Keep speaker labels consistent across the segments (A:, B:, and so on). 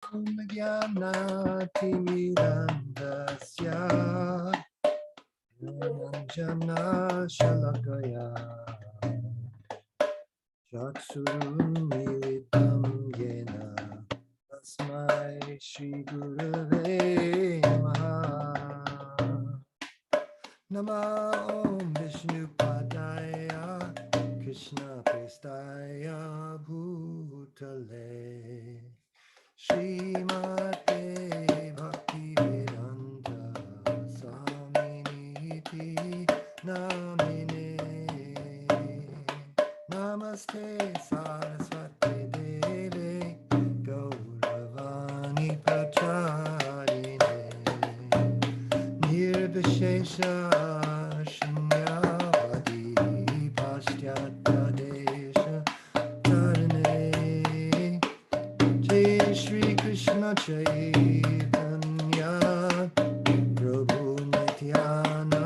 A: Jnanatimidandasya Jnana Shalakaya Chaksurumilitam Yena Tasmai Shri Gurave Namaha Nama Om Vishnu Padaya Krishna Prestaya Bhutale Srimate Bhaktivedanta Swaminiti Namine Namaste Saraswati Deve Gauravani Pracharine Nirvishesha Shunyavadi Paschatya Desha Tarine Jai Shri Krishna Chaitanya Prabhu Nityananda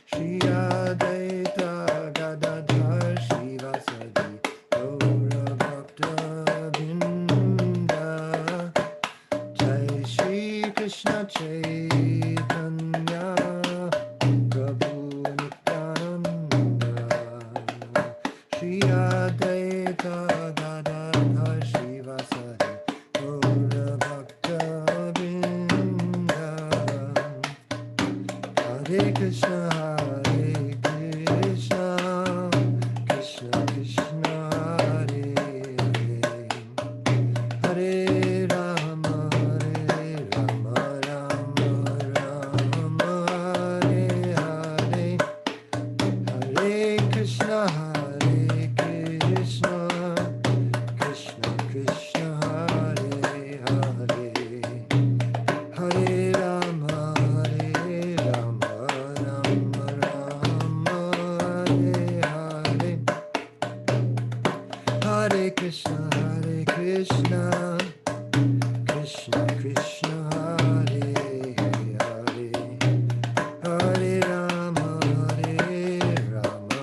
A: Shri Advaita Gadadhar Shivasadi Gaura Bhakta Vrinda Jai Shri Krishna Chaitanya Prabhu Nityananda Shri Advaita Gadadhar Shivasadi Gaura Bhakta Vrinda Hare Krishna Hare Krishna Krishna Krishna Hare Hare Hare Rama Hare Rama Rama Rama Hare Hare Hare Krishna Hare Krishna Krishna Krishna Hare Hare Hare Rama Hare Rama Rama Rama Hare Hare Hare Krishna Krishna Krishna Hare Hare Hare Rama Rama Rama Hare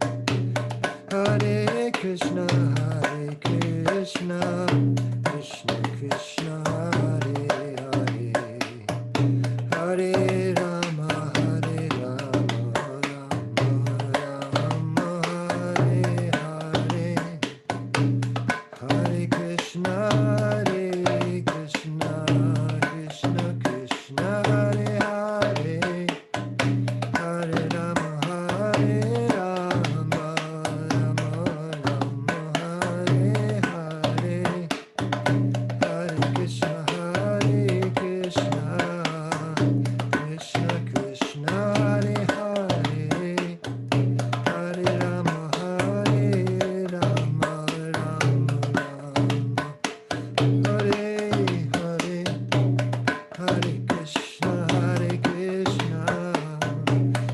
A: Hare Hare Krishna Krishna Krishna Hare Hare Hare Rama Rama Rama Hare Hare Hare Krishna Krishna Krishna Hare Hare Hare Rama Rama Rama Hare Hare Hare Krishna Krishna Krishna Hare Hare Hare Rama Rama Hare Hare Hare Krishna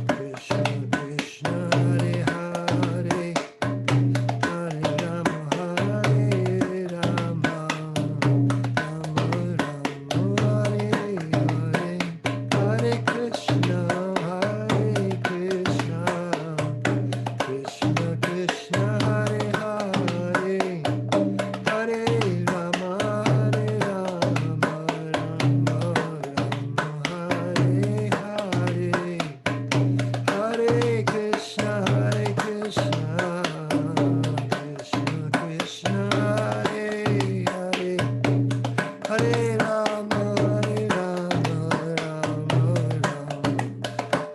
A: Krishna Krishna Hare Hare Hare Rama Rama Hare Hare Hare Krishna Krishna Krishna Hare Hare Hare Rama Rama Hare Hare Hare Krishna Krishna Hare Hare Hare Rama Hare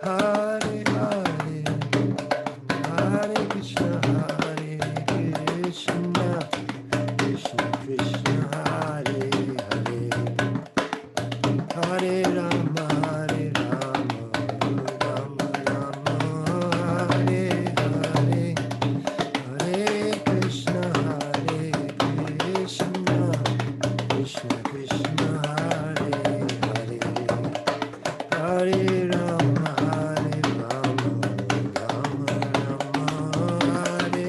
A: Hare Hare Krishna Krishna Hare Hare Hare Rama Rama Hare Hare Hare Krishna Krishna Krishna Hare Hare Hare Rama Rama Hare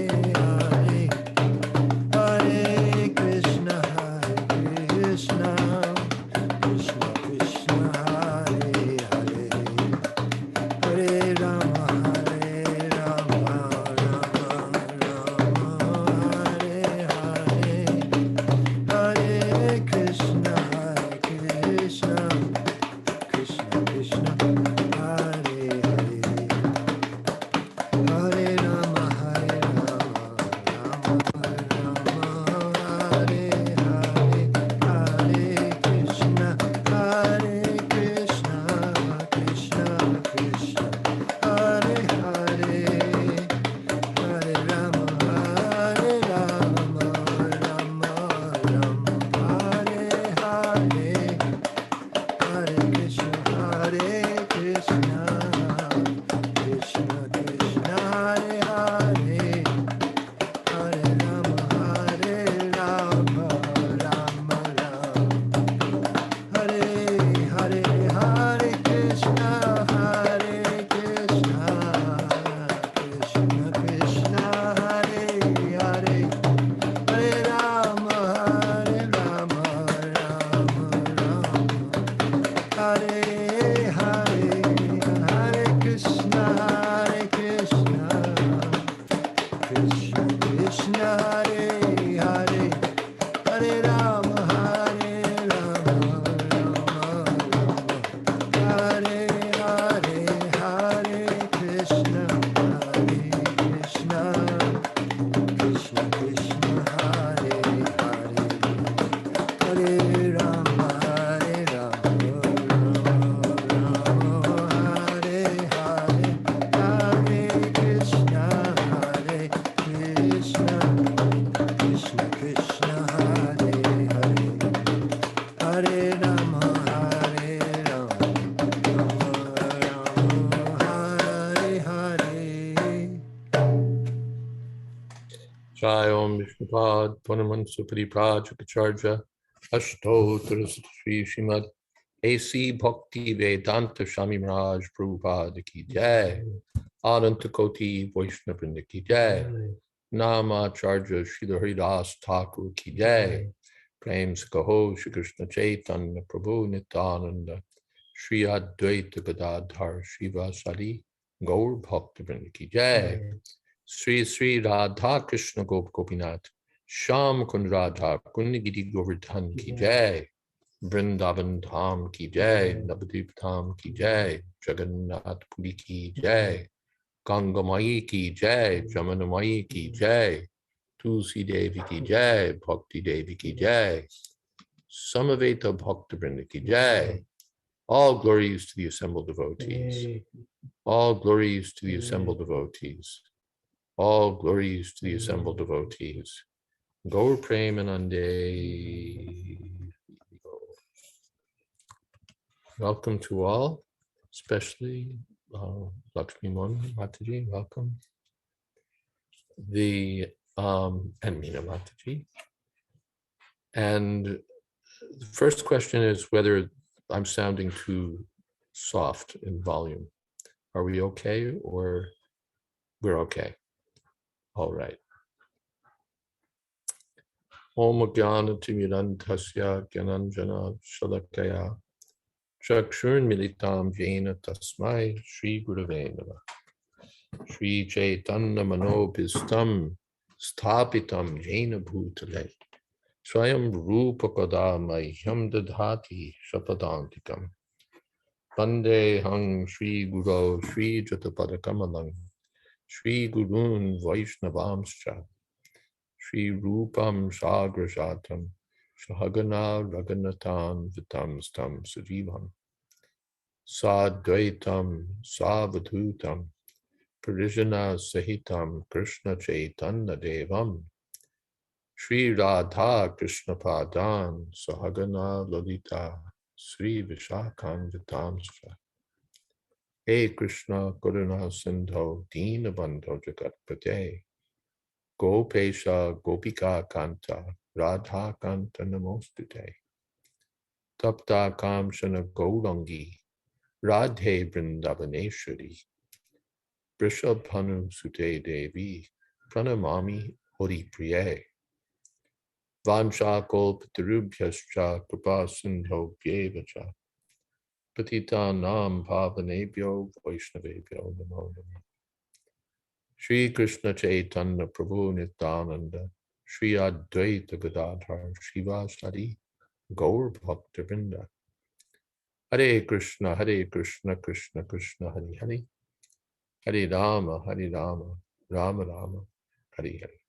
A: Krishna Krishna Hare Hare Hare Rama Hare Rama Rama Rama Hare Hare Krishna Krishna Krishna Krishna Hare Hare Hare Rama Hare Rama Rama Hare Hare Hare Krishna Krishna Krishna Krishna Hare Hare Hare Rama Hare Rama Hare Hare.
B: Jai Om Vishnupad Panaman Suparipad Chakacharja Ashtottara Sri Srimad A.C. Bhakti Vedanta Swami Maharaj Prabhupada Ki Jai Ananta Koti Vaishnava Vrinda Ki Jai Namacharya Srila Haridas Thakur Ki Jai Prem Kaho Shri Krishna Chaitanya Prabhu Nityananda Shri Advaita Gadadhar Shivasadi Gaur Bhakta Vrinda Ki Jai Sri Sri Radha Krishna Gop Gopinath Sham Kund Radha Kundagiri Govardhan Ki Jai Vrindavan Dham Ki Jai Navadvip Dham Ki Jai Jagannath Puri Ki Jai Ganga Mai Ki Jai Jamuna Mai Ki Jai Tulsi Devi Ki Jai Bhakti Devi Ki Jai Samaveta Bhakta Vrinda Ki Jai. All glories to the assembled devotees. All glories to the assembled devotees. All glories to the assembled devotees. Gaur Premanande. Welcome to all, especially Lakshmi Mon Mataji, welcome. And Meena Mataji. And the first question is whether I'm sounding too soft in volume. Are we okay or we're okay? All right. Om Jnana Timirantasya Gyananjana Shalakaya Chakshurn Militam Jena Tasmai Shri Gurave Namaha Shri Chaitanya Manobhistam Sthapitam Jena Bhutale Swayam Rupa Kadamahyam Dadhati Shapadantikam Pande Hang Shri Guru Shri Jatapadakamalang Shri Gurun Vaishnavamscha Shri Rupam Sagrajatam Shahagana Raghunathan Vitam Stam Sujivam Sadvaitam Savadhutam Parijana Sahitam Krishna Chaitanya Devam Shri Radha Krishna Padan Sahagana Lalita Sri Vishakam Vitamscha Hey Krishna Karuna Sindho Dina Bandho Jagatpate Gopesha Gopika Kanta Radha Kanta Namostute Tapta Kamshana Gaurangi Radhe Vrindavaneshwari Vrishabhanu Sute Devi Pranamami Hori Priye Vansha Kolpatarubhyascha Kripa Sindho Bhyevacha Patita Nam Pavanebhyo Vaishnavebhyo Namo Namo Shri Krishna Chaitanya Prabhu Nityananda Shri Advaita Gadadhar Shivasadi Gaur Bhakta Vrinda Hare Krishna Krishna Krishna Hare Hare Hare Rama Rama Rama Hare Hare.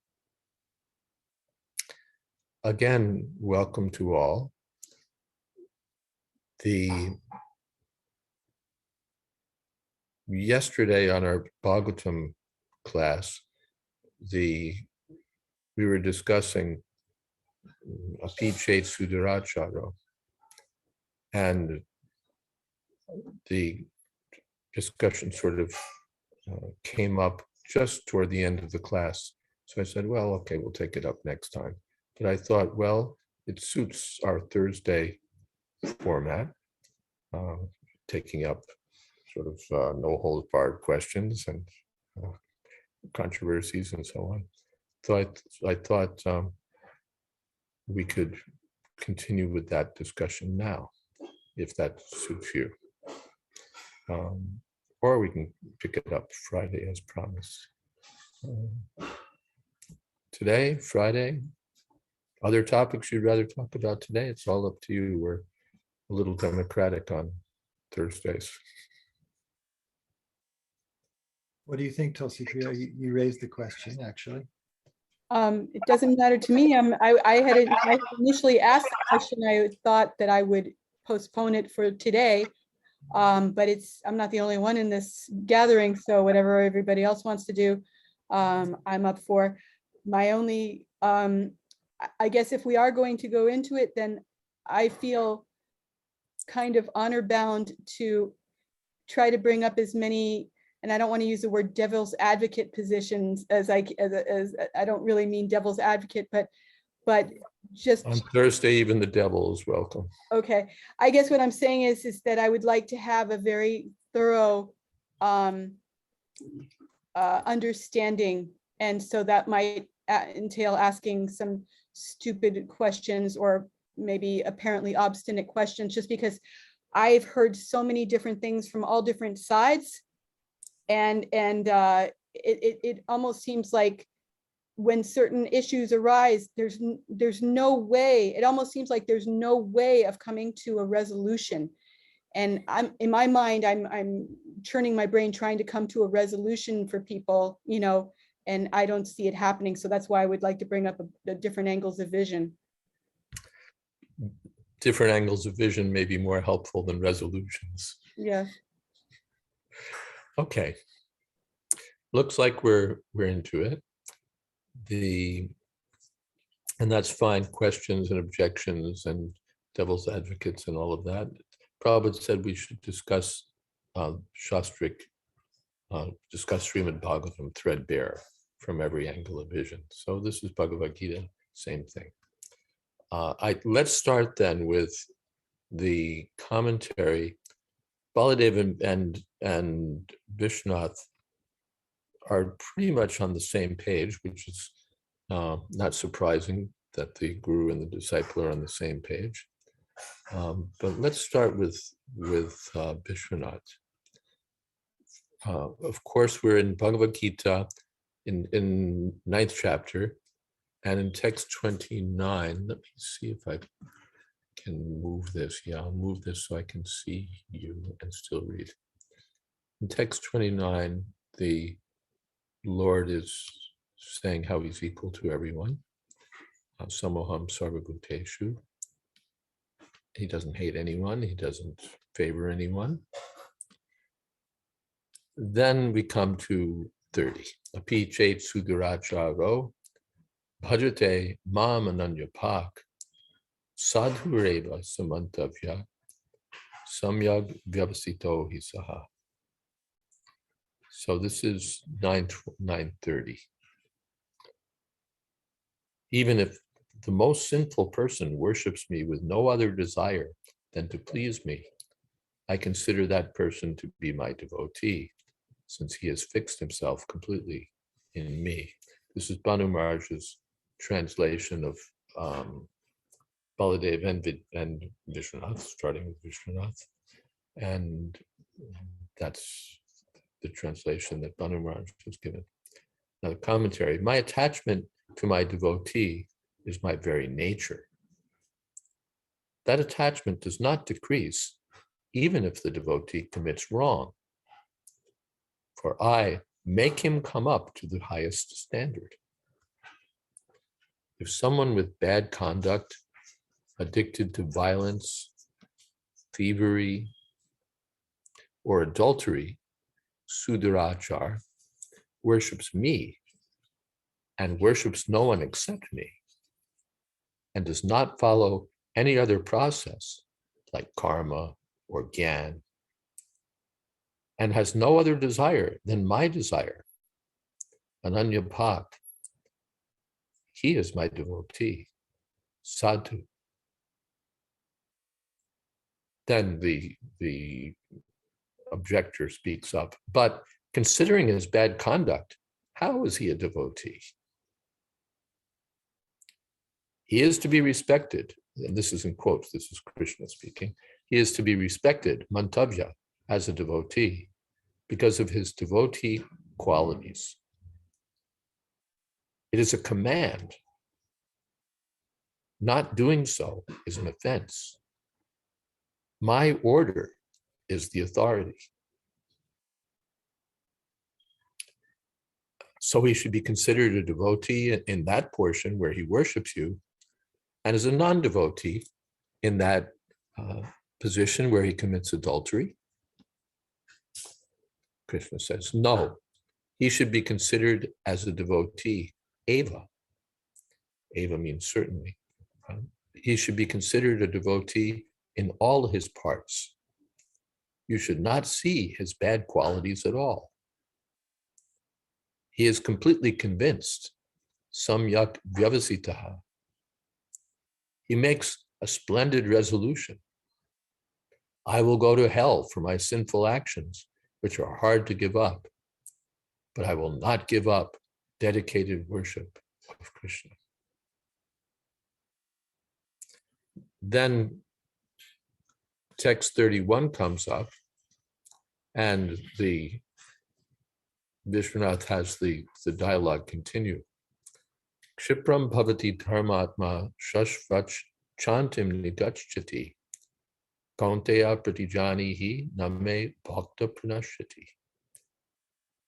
B: Again, welcome to all. Yesterday on our Bhagavatam class, we were discussing Apichet Sudaracharo, and the discussion sort of came up just toward the end of the class. So I said, well, okay, we'll take it up next time. But I thought, well, it suits our Thursday format, taking up sort of no-holds-barred questions and controversies and so on. So I thought we could continue with that discussion now, if that suits you. Or we can pick it up Friday as promised. today, Friday? Other topics you'd rather talk about today? It's all up to you. We're a little democratic on Thursdays.
A: What do you think, Tulsi Priya? You raised the question, actually.
C: It doesn't matter to me. I had initially asked the question. I thought that I would postpone it for today. But I'm not the only one in this gathering, so whatever everybody else wants to do, I'm up for. My only, I guess if we are going to go into it, then I feel kind of honor bound to try to bring up as many, and I don't want to use the word devil's advocate positions as I don't really mean devil's advocate, but just
B: on Thursday, even the devil is welcome.
C: Okay, I guess what I'm saying is that I would like to have a very thorough understanding, and so that might entail asking some stupid questions or maybe apparently obstinate questions, just because I've heard so many different things from all different sides, and it almost seems like when certain issues arise, there's no way, it almost seems like there's no way of coming to a resolution. And in my mind, I'm churning my brain trying to come to a resolution for people, and I don't see it happening. So that's why I would like to bring up the different angles of vision.
B: Different angles of vision may be more helpful than resolutions.
C: Yeah.
B: Okay. Looks like we're into it. And that's fine, questions and objections and devil's advocates and all of that. Prabhupada said we should discuss Shastric, discuss Srimad Bhagavatam threadbare from every angle of vision. So this is Bhagavad Gita, same thing. Let's start then with the commentary. Baladev and Vishwanath are pretty much on the same page, which is not surprising that the guru and the disciple are on the same page. But let's start with Vishwanath. Of course, we're in Bhagavad Gita in 9th chapter, and in text 29. Let me see if I can move this. Yeah, I'll move this so I can see you and still read. In text 29, the Lord is saying how he's equal to everyone. Samoham sarvabhuteshu. He doesn't hate anyone. He doesn't favor anyone. Then we come to 30. Api chet suduracharo bhajate mam ananyapak sadhureva samantavya samyag vyavasito hisaha. So this is 9:30. Even if the most sinful person worships me with no other desire than to please me, I consider that person to be my devotee, since he has fixed himself completely in me. This is Banu Maharaj's translation of Baladev and Vishwanath, starting with Vishwanath. And that's the translation that Banu Maharaj was given. Now, the commentary: my attachment to my devotee is my very nature. That attachment does not decrease, even if the devotee commits wrong, for I make him come up to the highest standard. If someone with bad conduct, addicted to violence, thievery, or adultery, sudurachar, worships me and worships no one except me, and does not follow any other process like karma or gyan, and has no other desire than my desire, ananyapak, he is my devotee, sadhu. Then the objector speaks up, but considering his bad conduct, how is he a devotee? He is to be respected, and this is in quotes, this is Krishna speaking. He is to be respected, mantavya, as a devotee, because of his devotee qualities. It is a command. Not doing so is an offense. My order is the authority. So he should be considered a devotee in that portion where he worships you, and as a non-devotee in that position where he commits adultery. Krishna says, no, he should be considered as a devotee, eva. Eva means certainly. He should be considered a devotee in all his parts. You should not see his bad qualities at all. He is completely convinced, samyak vyavasitaha. He makes a splendid resolution. I will go to hell for my sinful actions, which are hard to give up, but I will not give up dedicated worship of Krishna. Then text 31 comes up, and the Vishwanath has the dialogue continue. Kshipram bhavati dharmatma shashvach chantim nigachchati kaunteya pratijanihi name bhakta pranashyati.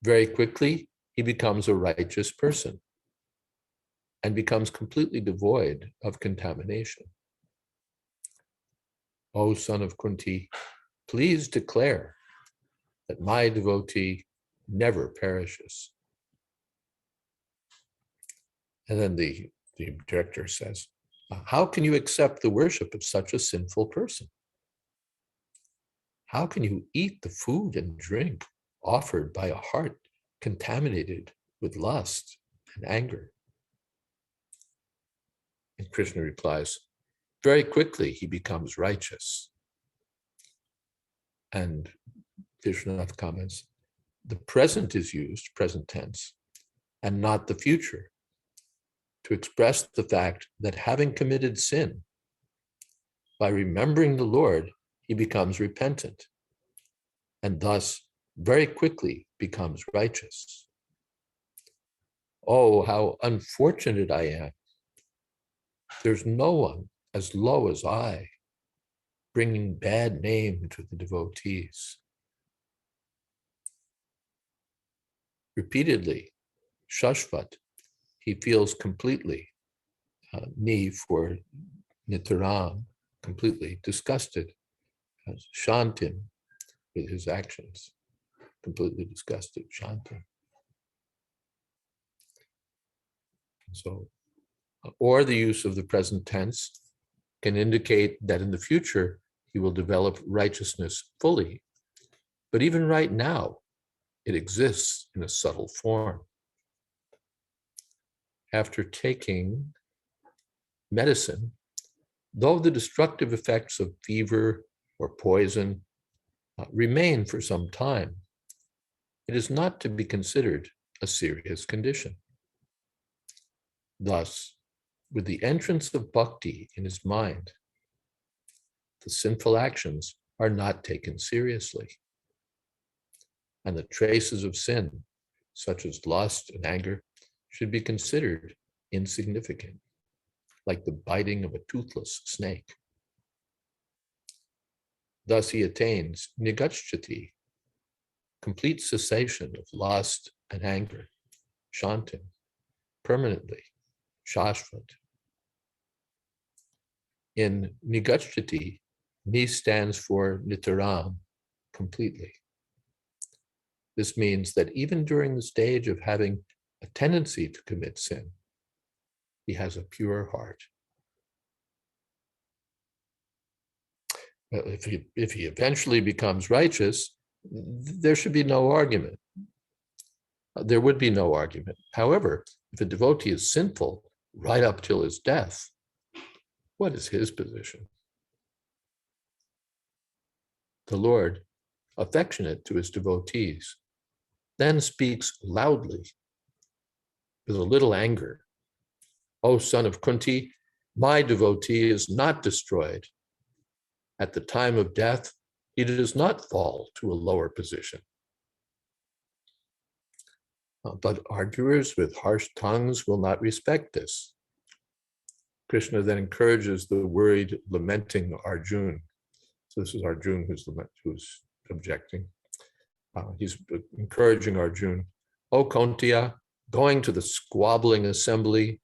B: Very quickly, he becomes a righteous person and becomes completely devoid of contamination. O son of Kunti, please declare that my devotee never perishes. And then the director says, how can you accept the worship of such a sinful person? How can you eat the food and drink offered by a heart contaminated with lust and anger? And Krishna replies, very quickly he becomes righteous. And Vishwanath comments, the present is used, present tense, and not the future, to express the fact that having committed sin, by remembering the Lord, he becomes repentant, and thus very quickly becomes righteous. Oh, how unfortunate I am. There's no one as low as I, bringing bad name to the devotees. Repeatedly, Shashvat, he feels completely, ni for nitaram, completely disgusted, shantim, with his actions, completely disgusted, shantim. So, or the use of the present tense can indicate that in the future he will develop righteousness fully. But even right now, it exists in a subtle form. After taking medicine, though the destructive effects of fever or poison remain for some time, it is not to be considered a serious condition. Thus, with the entrance of bhakti in his mind, the sinful actions are not taken seriously, and the traces of sin, such as lust and anger, should be considered insignificant, like the biting of a toothless snake. Thus he attains nigachchati, complete cessation of lust and anger, shantim, permanently, shashvat. In nigachchati, ni stands for nitaram, completely. This means that even during the stage of having a tendency to commit sin, he has a pure heart. If he eventually becomes righteous, there should be no argument. There would be no argument. However, if a devotee is sinful right up till his death, what is his position? The Lord, affectionate to his devotees, then speaks loudly with a little anger. O son of Kunti, my devotee is not destroyed. At the time of death, he does not fall to a lower position. But arguers with harsh tongues will not respect this. Krishna then encourages the worried, lamenting Arjuna. So this is Arjuna who's objecting. He's encouraging Arjuna. O Kuntiya, going to the squabbling assembly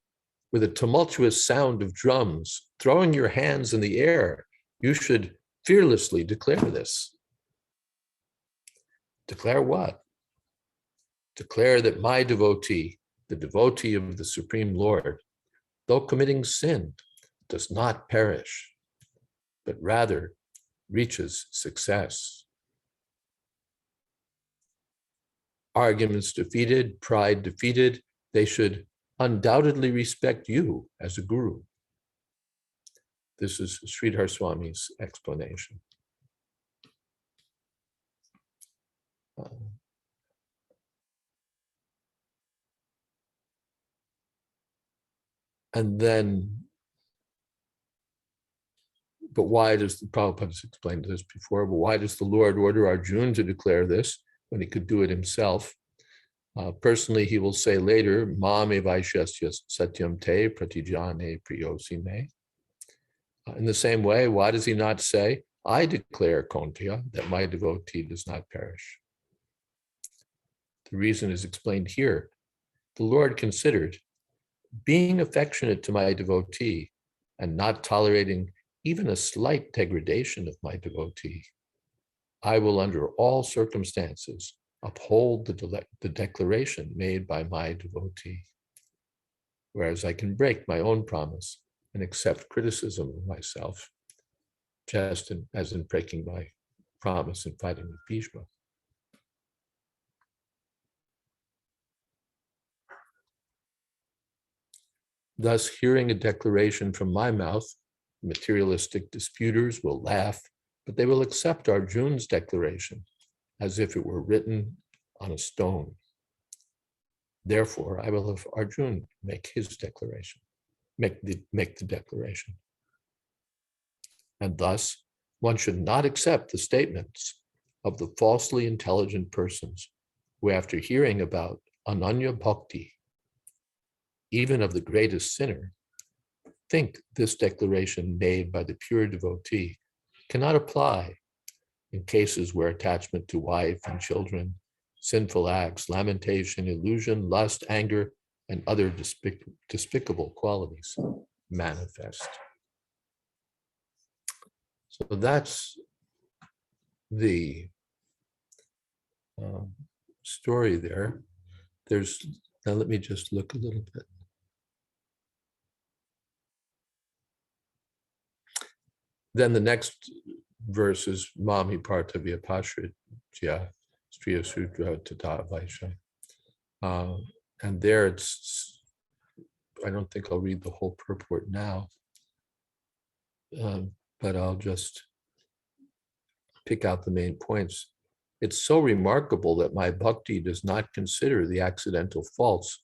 B: with a tumultuous sound of drums, throwing your hands in the air, you should fearlessly declare this. Declare what? Declare that my devotee, the devotee of the Supreme Lord, though committing sin, does not perish, but rather reaches success. Arguments defeated, pride defeated, they should undoubtedly respect you as a guru. This is Sridhar Swami's explanation. And then, but why does the Prabhupada has explained this before, but why does the Lord order Arjuna to declare this when he could do it himself? Personally, he will say later, Ma me vaishyasya satyam te pratijane priyosi me. In the same way, why does he not say, I declare, Kuntiya, that my devotee does not perish? The reason is explained here. The Lord considered being affectionate to my devotee and not tolerating even a slight degradation of my devotee. I will, under all circumstances, uphold the declaration made by my devotee, whereas I can break my own promise and accept criticism of myself, just as in breaking my promise in fighting with Bhishma. Thus, hearing a declaration from my mouth, materialistic disputers will laugh, but they will accept Arjuna's declaration as if it were written on a stone. Therefore, I will have Arjuna make his declaration, make the declaration. And thus, one should not accept the statements of the falsely intelligent persons who, after hearing about Ananya Bhakti, even of the greatest sinner, think this declaration made by the pure devotee cannot apply in cases where attachment to wife and children, sinful acts, lamentation, illusion, lust, anger, and other despicable qualities manifest. So that's the story there. Now let me just look a little bit. Then the next verse is Mami Partavya Pashritya Striya Sudra Tata Vaishya. And there it's, I don't think I'll read the whole purport now, but I'll just pick out the main points. It's so remarkable that my bhakti does not consider the accidental faults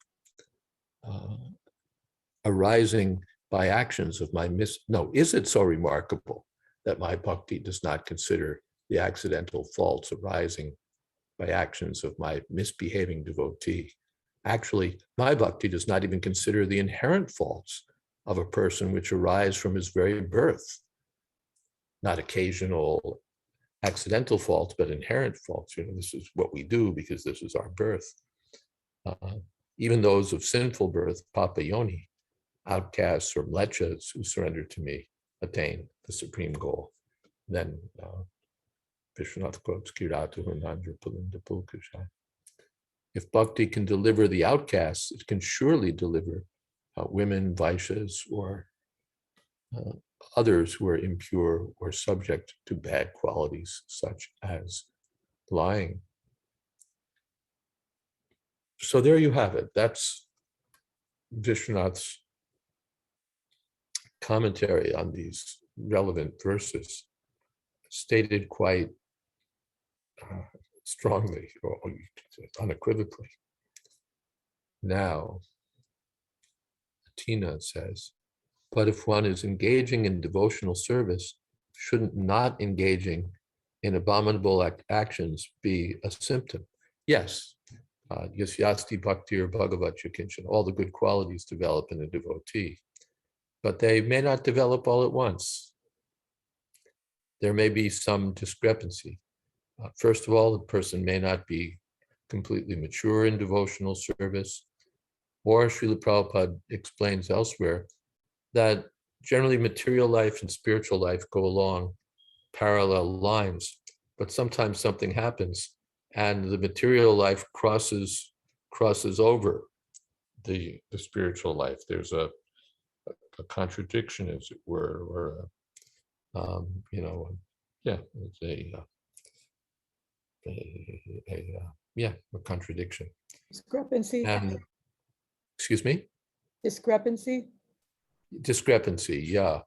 B: arising by actions of my is it so remarkable that my bhakti does not consider the accidental faults arising by actions of my misbehaving devotee? Actually, my bhakti does not even consider the inherent faults of a person which arise from his very birth, not occasional accidental faults, but inherent faults. This is what we do because this is our birth. Even those of sinful birth, papa yoni, outcasts or mlechas who surrender to me, attain the supreme goal. Then Vishwanath quotes Kiratu Hunandra Pulinda Pulkasha. If bhakti can deliver the outcasts, it can surely deliver women, vaishyas, or others who are impure or subject to bad qualities, such as lying. So there you have it. That's Vishwanath's commentary on these relevant verses, stated quite strongly or unequivocally. Now, Tina says, but if one is engaging in devotional service, shouldn't not engaging in abominable actions be a symptom? Yes, Yasyasti bhakti or bhagavatya kinchan, all the good qualities develop in a devotee, but they may not develop all at once. There may be some discrepancy. First of all, the person may not be completely mature in devotional service, or Srila Prabhupada explains elsewhere that generally material life and spiritual life go along parallel lines, but sometimes something happens and the material life crosses over the spiritual life. There's a contradiction, as it were, or it's a contradiction.
C: Discrepancy.
B: And excuse me?
C: Discrepancy.
B: Discrepancy, yeah.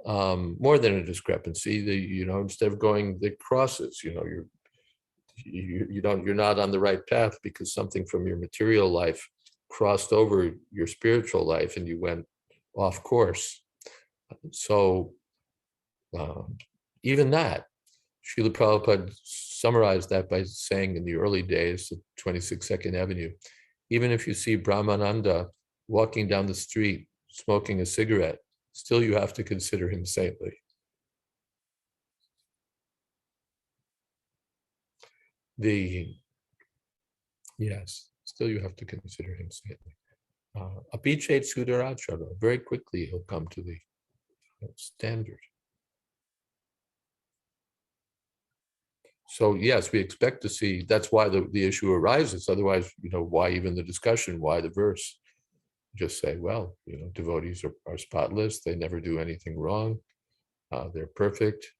B: More than a discrepancy, instead of going the crosses, you're not on the right path because something from your material life crossed over your spiritual life and you went off course. So even that, Srila Prabhupada summarized that by saying in the early days of 22nd Avenue, even if you see Brahmananda walking down the street smoking a cigarette, still you have to consider him saintly. Yes, still you have to consider him saintly. Abhichet Sudarachara, very quickly he'll come to the standard. So yes, we expect to see, that's why the issue arises. Otherwise, why even the discussion, why the verse? Just say, well, devotees are spotless. They never do anything wrong. They're perfect.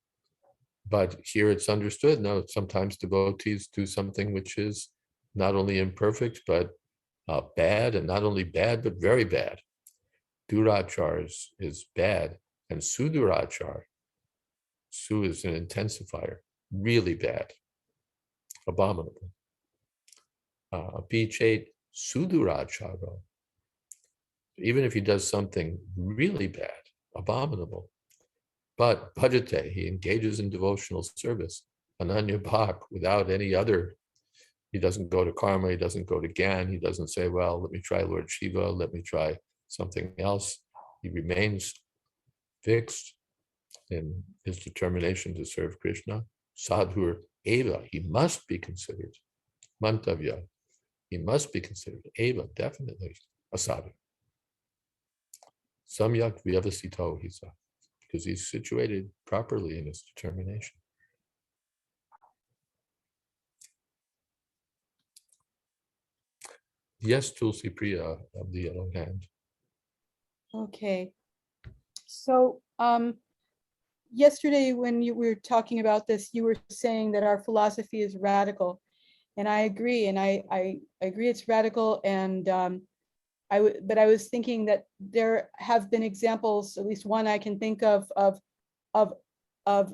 B: But here it's understood, no, sometimes devotees do something which is not only imperfect, but bad, and not only bad, but very bad. Durachar is bad, and sudurachar, su is an intensifier, really bad, abominable. Abhichet suduracharo, even if he does something really bad, abominable, but bhajate, he engages in devotional service, ananya bhak, without any other. He doesn't go to karma, he doesn't go to Gyan, he doesn't say, well, let me try Lord Shiva, let me try something else. He remains fixed in his determination to serve Krishna. Sadhur eva, he must be considered. Mantavya, he must be considered. Eva, definitely a sadhu. Samyak vyavasito, he said, because he's situated properly in his determination. Yes, Tulsi Priya of the yellow hand.
C: Okay. So yesterday when you were talking about this, you were saying that our philosophy is radical. And I agree. And I agree it's radical. And but I was thinking that there have been examples, at least one I can think of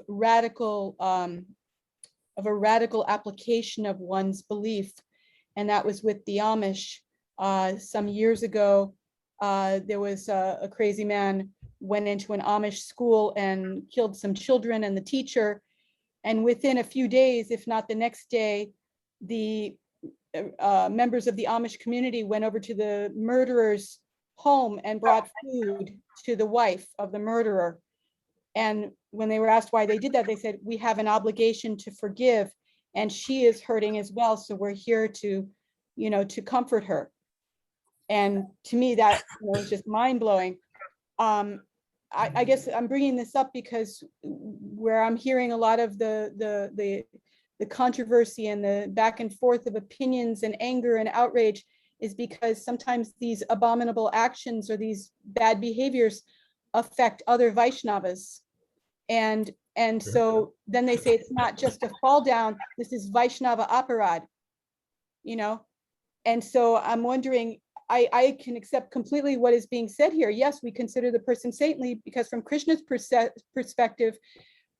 C: radical, of a radical application of one's belief. And that was with the Amish. Some years ago, there was a crazy man went into an Amish school and killed some children and the teacher. And within a few days, if not the next day, the members of the Amish community went over to the murderer's home and brought food to the wife of the murderer. And when they were asked why they did that, they said, we have an obligation to forgive, and she is hurting as well. So we're here to, to comfort her. And to me, that was just mind blowing. I guess I'm bringing this up because where I'm hearing a lot of the controversy and the back and forth of opinions and anger and outrage is because sometimes these abominable actions or these bad behaviors affect other Vaishnavas. And so then they say it's not just a fall down, this is Vaishnava aparad, And so I'm wondering, I can accept completely what is being said here. Yes, we consider the person saintly because from Krishna's perspective,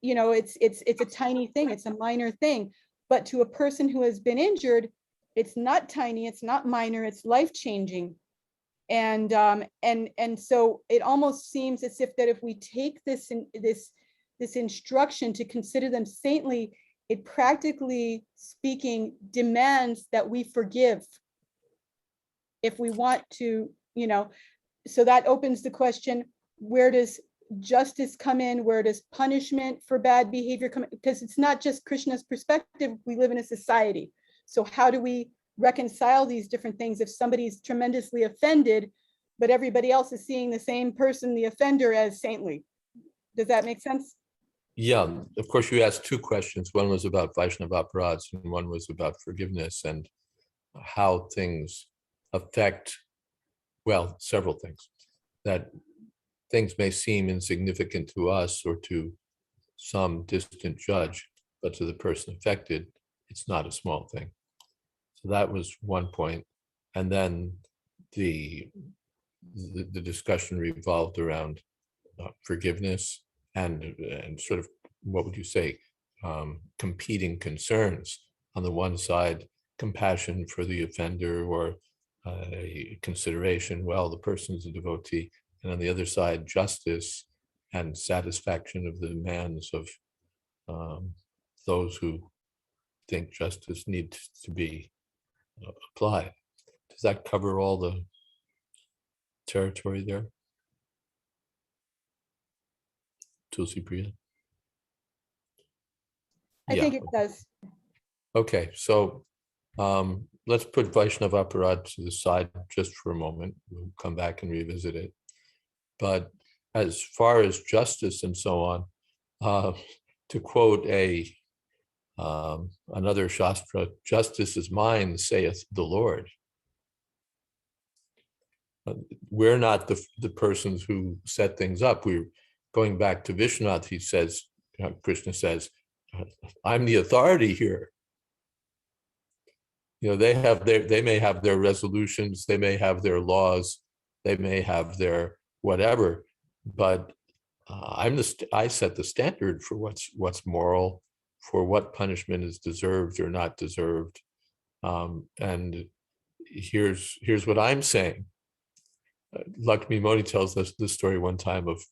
C: it's a tiny thing, it's a minor thing. But to a person who has been injured, it's not tiny, it's not minor, it's life-changing. And so it almost seems as if that if we take this instruction to consider them saintly, it practically speaking demands that we forgive if we want to, so that opens the question, where does justice come in? Where does punishment for bad behavior come in? Because it's not just Krishna's perspective, we live in a society. So how do we reconcile these different things if somebody's tremendously offended, but everybody else is seeing the same person, the offender, as saintly? Does that make sense?
B: Yeah, of course, you asked two questions. One was about Vaishnava aparadhs and one was about forgiveness and how things affect, well, several things. That things may seem insignificant to us or to some distant judge, but to the person affected, it's not a small thing. So that was one point. And then the discussion revolved around forgiveness and sort of, what would you say, competing concerns. On the one side, compassion for the offender or consideration, well, the person's a devotee, and on the other side, justice and satisfaction of the demands of those who think justice needs to be applied. Does that cover all the territory there? Tulsi Priya?
C: I think it does.
B: Okay, so let's put Vaishnava aparadh to the side just for a moment. We'll come back and revisit it. But as far as justice and so on, to quote another Shastra, justice is mine, saith the Lord. We're not the persons who set things up. We're going back to Vishwanath. He says, Krishna says, I'm the authority here. They may have their resolutions, they may have their laws, they may have their whatever, but I set the standard for what's moral, for what punishment is deserved or not deserved. And here's what I'm saying. Lakshmi Modi tells us this story one time of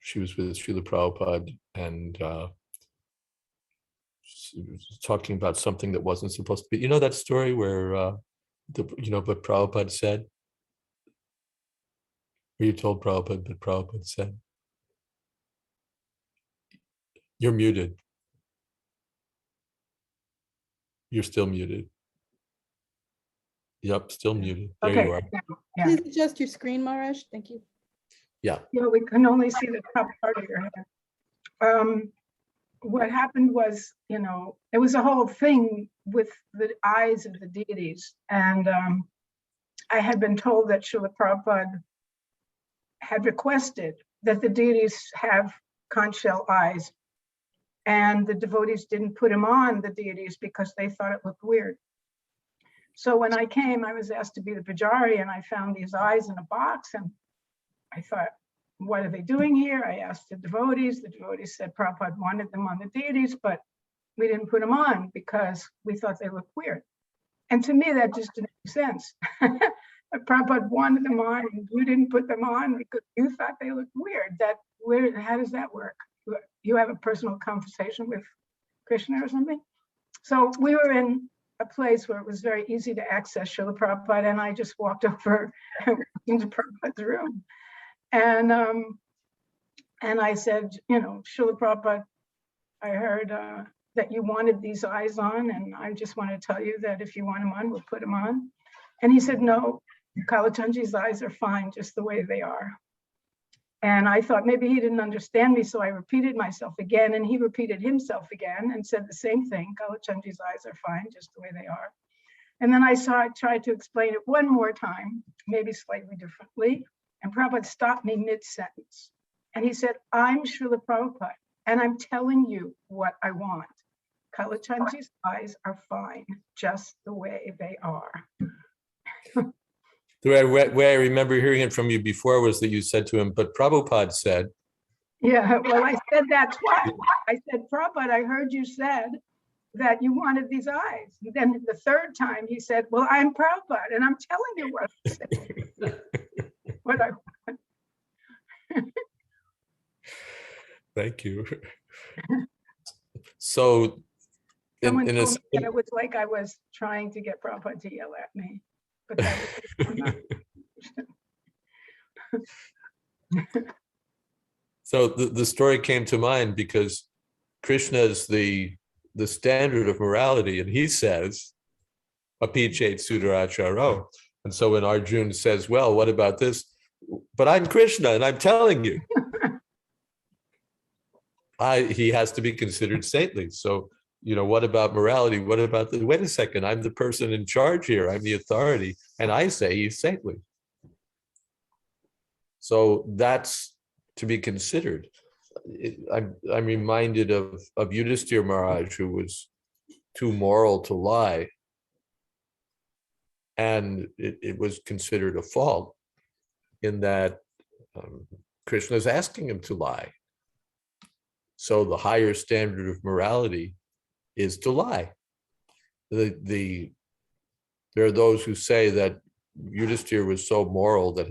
B: she was with Srila Prabhupada and talking about something that wasn't supposed to be. You know that story where but Prabhupada said? Where you told Prabhupada, but Prabhupada said? You're muted. You're still muted. Yep, still muted. There you are.
D: Yeah.
C: Please adjust your screen, Maharaj. Thank you.
B: Yeah.
D: We can only see the top part of your head. What happened was, it was a whole thing with the eyes of the deities. And I had been told that Srila Prabhupada had requested that the deities have conch shell eyes. And the devotees didn't put him on the deities because they thought it looked weird. So when I came, I was asked to be the pujari, and I found these eyes in a box, and I thought, what are they doing here? I asked the devotees. The devotees said Prabhupada wanted them on the deities, but we didn't put them on because we thought they looked weird. And to me, that just didn't make sense. Prabhupada wanted them on, and you didn't put them on because you thought they looked weird. How does that work? You have a personal conversation with Krishna or something? So we were in a place where it was very easy to access Srila Prabhupada, and I just walked over into Prabhupada's room. And I said, Srila Prabhupada, I heard that you wanted these eyes on, and I just want to tell you that if you want them on, we'll put them on. And he said, no, Kalachandji's eyes are fine just the way they are. And I thought maybe he didn't understand me, so I repeated myself again, and he repeated himself again and said the same thing. Kalachandji's eyes are fine, just the way they are. And then I tried to explain it one more time, maybe slightly differently, and Prabhupada stopped me mid-sentence. And he said, I'm Srila Prabhupada, and I'm telling you what I want. Kalachandji's eyes are fine, just the way they are.
B: The way I remember hearing it from you before was that you said to him, but Prabhupada said.
D: Yeah, well, I said that twice. I said, Prabhupada, I heard you said that you wanted these eyes. And then the third time he said, well, I'm Prabhupada, and I'm telling you what I said. What I want.
B: Thank you. So
D: Someone
B: in a
D: told me that it was like I was trying to get Prabhupada to yell at me, but that was not.
B: so the story came to mind because Krishna is the standard of morality, and he says, "Apichet sudaracharo." And so when Arjuna says, "Well, what about this?" But I'm Krishna, and I'm telling you, he has to be considered saintly. So, what about morality? What about wait a second, I'm the person in charge here. I'm the authority, and I say he's saintly. So that's to be considered. I'm reminded of Yudhisthira Maharaj, who was too moral to lie, and it was considered a fault in that Krishna is asking him to lie. So the higher standard of morality is to lie. There are those who say that Yudhisthira was so moral that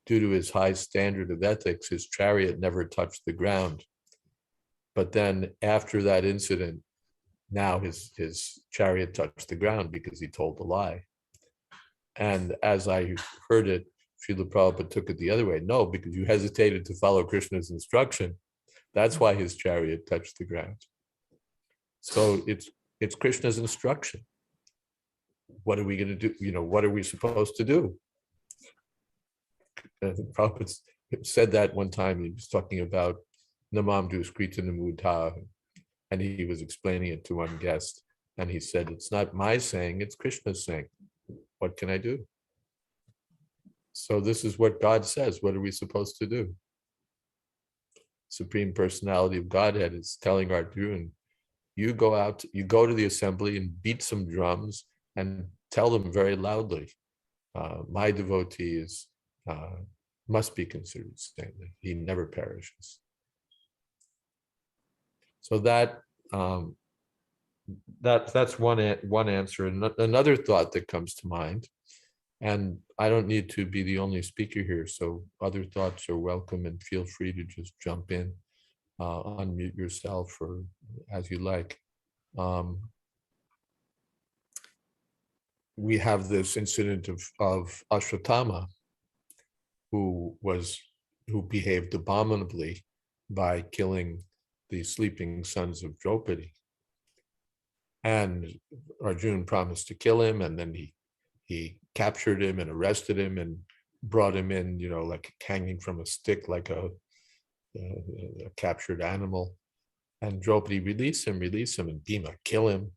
B: due to his high standard of ethics, his chariot never touched the ground. But then after that incident, now his chariot touched the ground because he told the lie. And as I heard it, Srila Prabhupada took it the other way. No, because you hesitated to follow Krishna's instruction. That's why his chariot touched the ground. So it's Krishna's instruction. What are we going to do? What are we supposed to do? Prabhupada said that one time. He was talking about Namam Duskrita Namuta, and he was explaining it to one guest. And he said, "It's not my saying, it's Krishna's saying. What can I do?" So this is what God says. What are we supposed to do? Supreme Personality of Godhead is telling Arjuna, you go out, you go to the assembly and beat some drums and tell them very loudly, my devotee must be considered saintly. He never perishes. So that's one answer. And another thought that comes to mind, and I don't need to be the only speaker here, so other thoughts are welcome, and feel free to just jump in, unmute yourself, or as you like. We have this incident of Ashwatthama, who behaved abominably by killing the sleeping sons of Draupadi. And Arjuna promised to kill him, and then he captured him and arrested him and brought him in, like hanging from a stick, like a captured animal. And Draupadi, release him, and Bhima, kill him.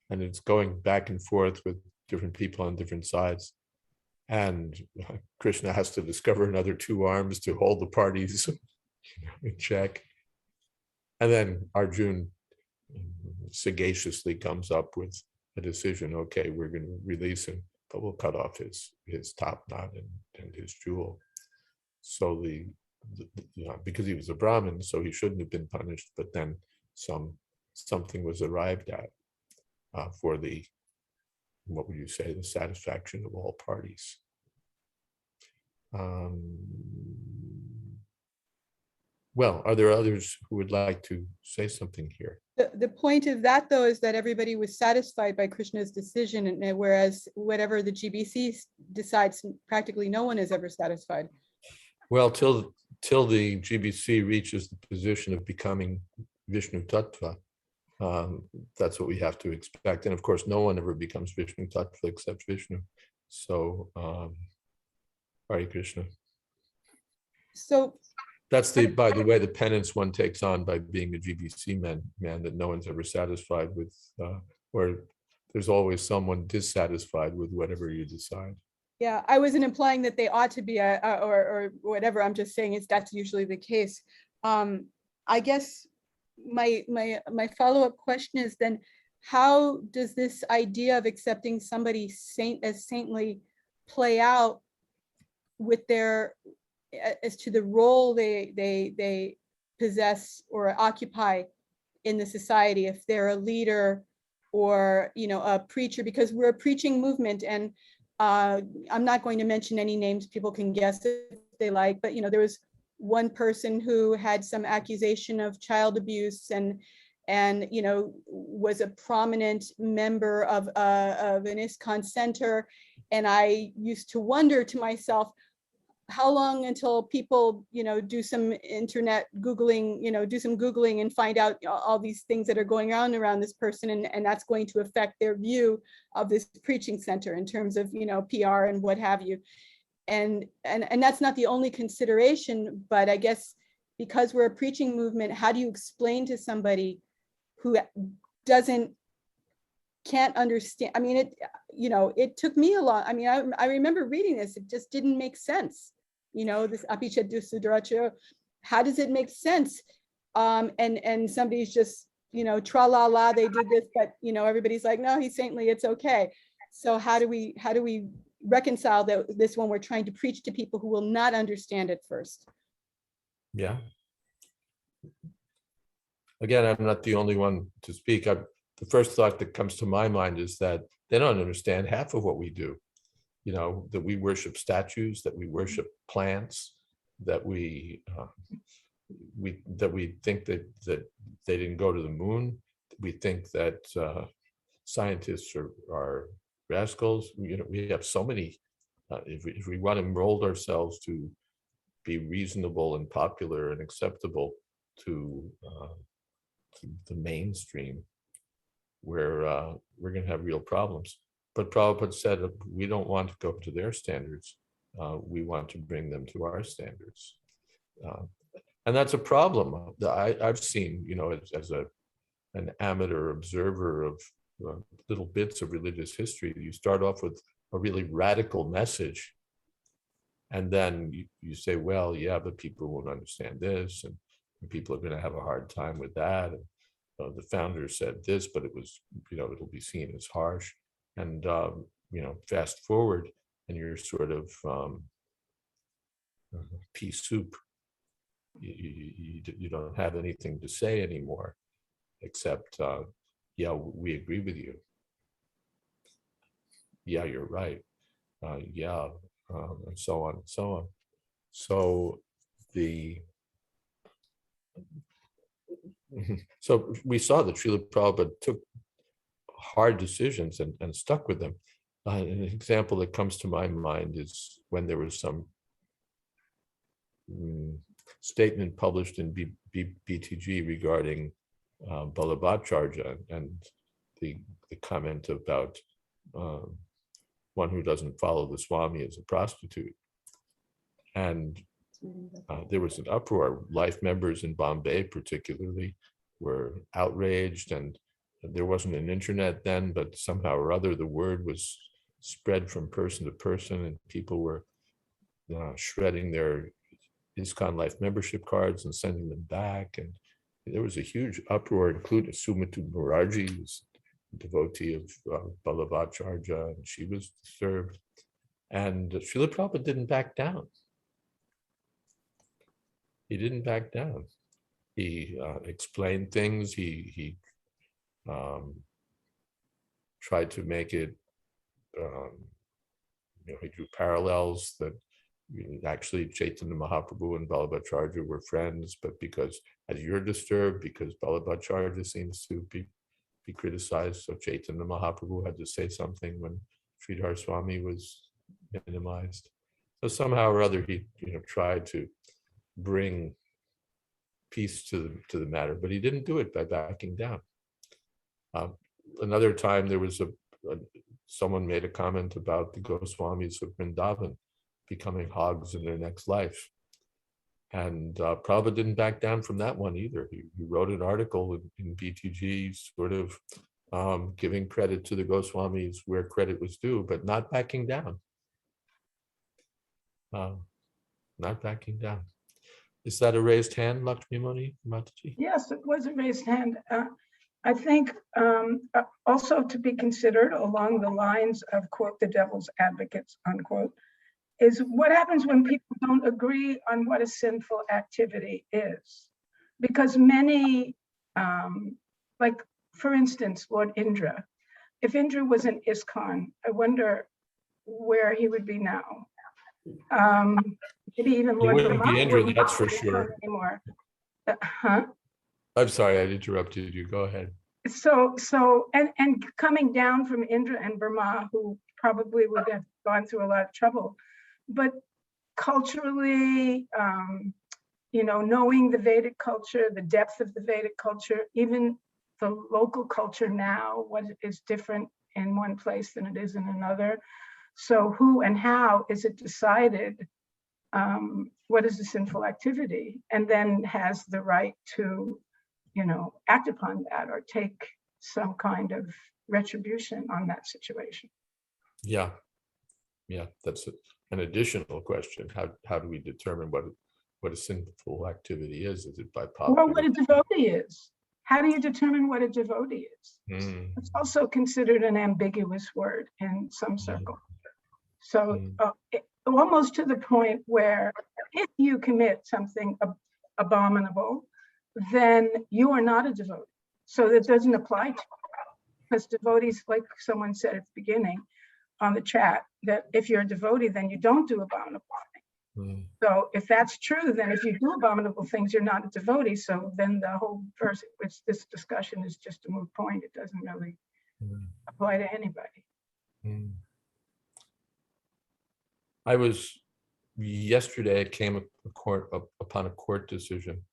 B: And it's going back and forth with different people on different sides. And Krishna has to discover another two arms to hold the parties in check. And then Arjuna sagaciously comes up with a decision. Okay, we're going to release him, but we'll cut off his top knot and his jewel. So because he was a Brahmin, so he shouldn't have been punished, but then something was arrived at for what would you say, the satisfaction of all parties. Well, are there others who would like to say something here?
C: The point of that, though, is that everybody was satisfied by Krishna's decision, and whereas whatever the GBC decides, practically no one is ever satisfied.
B: Well, till the GBC reaches the position of becoming Vishnu Tattva, that's what we have to expect. And of course, no one ever becomes Vishnu Tattva except Vishnu. So, Hare Krishna.
C: So
B: that's by the way, the penance one takes on by being a GBC man that no one's ever satisfied with, or there's always someone dissatisfied with whatever you decide.
C: Yeah, I wasn't implying that they ought to be or whatever. I'm just saying that's usually the case. I guess my follow-up question is then, how does this idea of accepting somebody as saintly play out with as to the role they possess or occupy in the society, if they're a leader or a preacher, because we're a preaching movement, and I'm not going to mention any names, people can guess if they like, but there was one person who had some accusation of child abuse and you know, was a prominent member of an ISKCON center. And I used to wonder to myself, how long until people, you know, do some internet Googling, you know, do some Googling and find out all these things that are going on around this person, and that's going to affect their view of this preaching center in terms of, you know, PR and what have you. And that's not the only consideration, but I guess because we're a preaching movement, how do you explain to somebody who can't understand? I mean, it, you know, it took me a lot. I mean, I remember reading this, it just didn't make sense. You know, this apichedusudracha, how does it make sense? And somebody's just, you know, tra la la, they did this, but you know, everybody's like, no, he's saintly, it's okay. So how do we reconcile this when we're trying to preach to people who will not understand it first?
B: Yeah. Again, I'm not the only one to speak. The first thought that comes to my mind is that they don't understand half of what we do. You know, that we worship statues, that we worship plants, that we think that they didn't go to the moon. We think that scientists are rascals. You know, we have so many. If we want to mold ourselves to be reasonable and popular and acceptable to the mainstream, we're going to have real problems. But Prabhupada said, we don't want to go to their standards. We want to bring them to our standards. And that's a problem that I've seen, you know, as an amateur observer of little bits of religious history. You start off with a really radical message, and then you say, well, yeah, but people won't understand this, and people are going to have a hard time with that. And the founder said this, but it was, you know, it'll be seen as harsh. And, you know, fast forward and you're sort of pea soup. You don't have anything to say anymore, except, yeah, we agree with you. Yeah, you're right. Yeah, and so on and so on. So so we saw that Srila Prabhupada took hard decisions and stuck with them. An example that comes to my mind is when there was some statement published in BTG regarding Balabhacharya and the comment about one who doesn't follow the Swami as a prostitute. And there was an uproar. Life members in Bombay particularly were outraged, and there wasn't an internet then, but somehow or other the word was spread from person to person, and people were shredding their ISKCON Life membership cards and sending them back. And there was a huge uproar, including Sumatu Mukherjee, who's a devotee of Balabhacharya, and she was disturbed. And Srila Prabhupada didn't back down. He didn't back down. He explained things. He tried to make it, you know, he drew parallels that actually Chaitanya Mahaprabhu and Balabhacharya were friends, but because, as you're disturbed, because Balabhacharya seems to be criticized, so Chaitanya Mahaprabhu had to say something when Sridhar Swami was minimized. So somehow or other he, you know, tried to bring peace to the matter, but he didn't do it by backing down. Another time there was someone made a comment about the Goswamis of Vrindavan becoming hogs in their next life. And Prabhupada didn't back down from that one either. He wrote an article in BTG sort of giving credit to the Goswamis where credit was due, but not backing down. Not backing down. Is that a raised hand, Lakshmimani Mataji?
D: Yes, it was a raised hand. I think also to be considered along the lines of, quote, the devil's advocates, unquote, is what happens when people don't agree on what a sinful activity is. Because many, like for instance, Lord Indra, if Indra was an ISKCON, I wonder where he would be now. maybe even
B: It
D: Lord
B: wouldn't be
D: Brahma
B: Indra,
D: wouldn't
B: that's for
D: be
B: sure.
D: anymore. Huh?
B: I'm sorry, I interrupted you. Go ahead.
D: And coming down from Indra and Brahma, who probably would have gone through a lot of trouble, but culturally, knowing the Vedic culture, the depth of the Vedic culture, even the local culture now, what is different in one place than it is in another. So who and how is it decided? What is the sinful activity? And then has the right to, act upon that or take some kind of retribution on that situation.
B: Yeah, that's an additional question. How do we determine what a sinful activity is? Is it by popular?
D: Or what a devotee is. How do you determine what a devotee is? It's also considered an ambiguous word in some circles. So almost to the point where if you commit something abominable, then you are not a devotee. So that doesn't apply to you, because devotees, like someone said at the beginning on the chat, that if you're a devotee, then you don't do abominable things. So if that's true, then if you do abominable things, you're not a devotee. So then the whole verse, which this discussion is just a moot point. It doesn't really apply to anybody.
B: Yesterday I came upon a court decision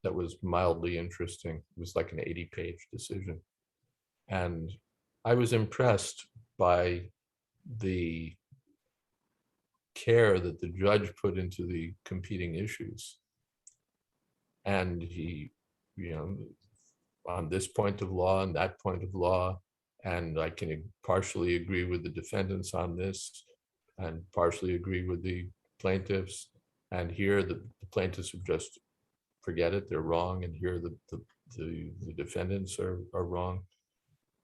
B: that was mildly interesting. It was like an 80-page decision. And I was impressed by the care that the judge put into the competing issues. And he, on this point of law and that point of law, and I can partially agree with the defendants on this and partially agree with the plaintiffs. And here the plaintiffs have just forget it, they're wrong, and here the defendants are wrong.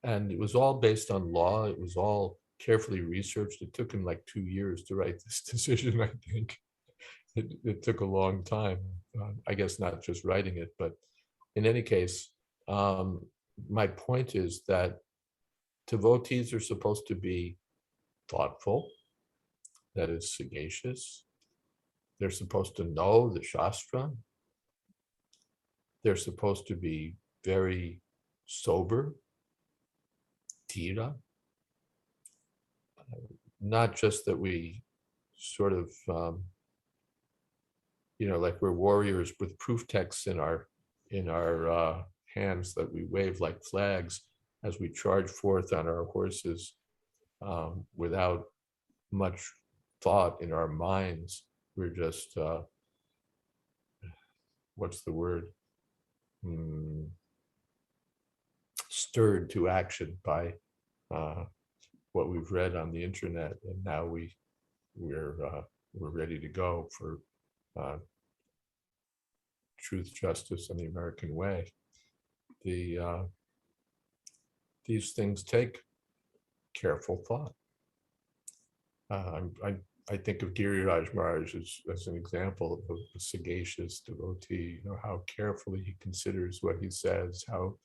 B: And it was all based on law. It was all carefully researched. It took him like 2 years to write this decision, I think. It took a long time. I guess not just writing it, but in any case, my point is that devotees are supposed to be thoughtful, that is sagacious. They're supposed to know the Shastra. They're supposed to be very sober, tira. Not just that we sort of, like we're warriors with proof texts in our hands that we wave like flags as we charge forth on our horses without much thought in our minds. We're just, what's the word? Stirred to action by what we've read on the internet, and now we're ready to go for truth, justice, and the American way. These things take careful thought. I think of Giriraj Maharaj as an example of a sagacious devotee. How carefully he considers what he says, how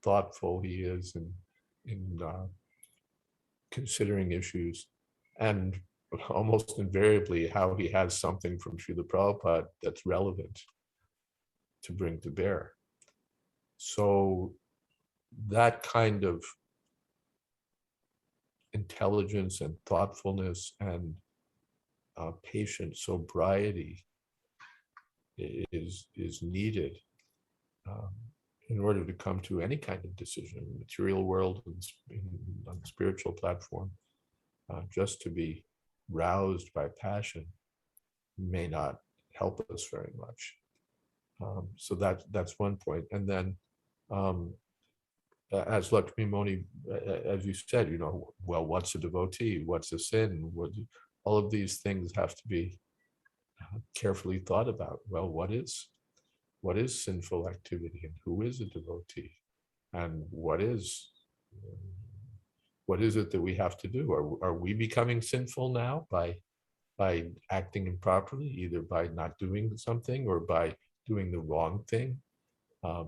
B: thoughtful he is in considering issues, and almost invariably how he has something from Srila Prabhupada that's relevant to bring to bear. So that kind of intelligence and thoughtfulness and patient sobriety is needed in order to come to any kind of decision in the material world and on the spiritual platform. Just to be roused by passion may not help us very much. So that's one point. And then, as Lakshmi Moni, as you said, well, what's a devotee? What's a sin? All of these things have to be carefully thought about. Well, what is sinful activity, and who is a devotee, and what is it that we have to do? Are we becoming sinful now by acting improperly, either by not doing something or by doing the wrong thing?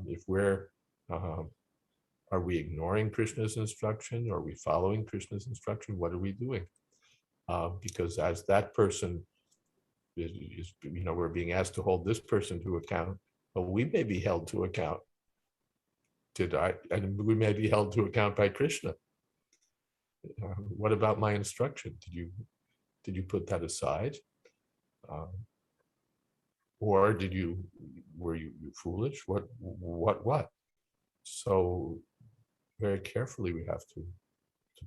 B: If we're are we ignoring Krishna's instruction? Are we following Krishna's instruction? What are we doing? Because as that person, we're being asked to hold this person to account, but we may be held to account. And we may be held to account by Krishna. What about my instruction? Did you put that aside? Or were you foolish? What? So very carefully we have to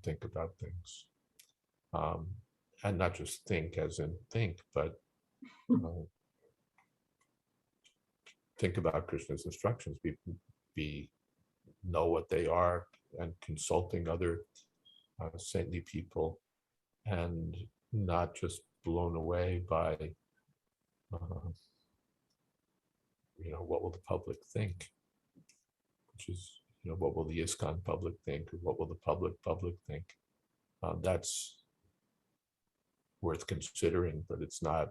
B: think about things. And not just think as in think, but think about Krishna's instructions, know what they are, and consulting other saintly people, and not just blown away by what will the public think, which is what will the ISKCON public think, or what will the public think. That's worth considering, but it's not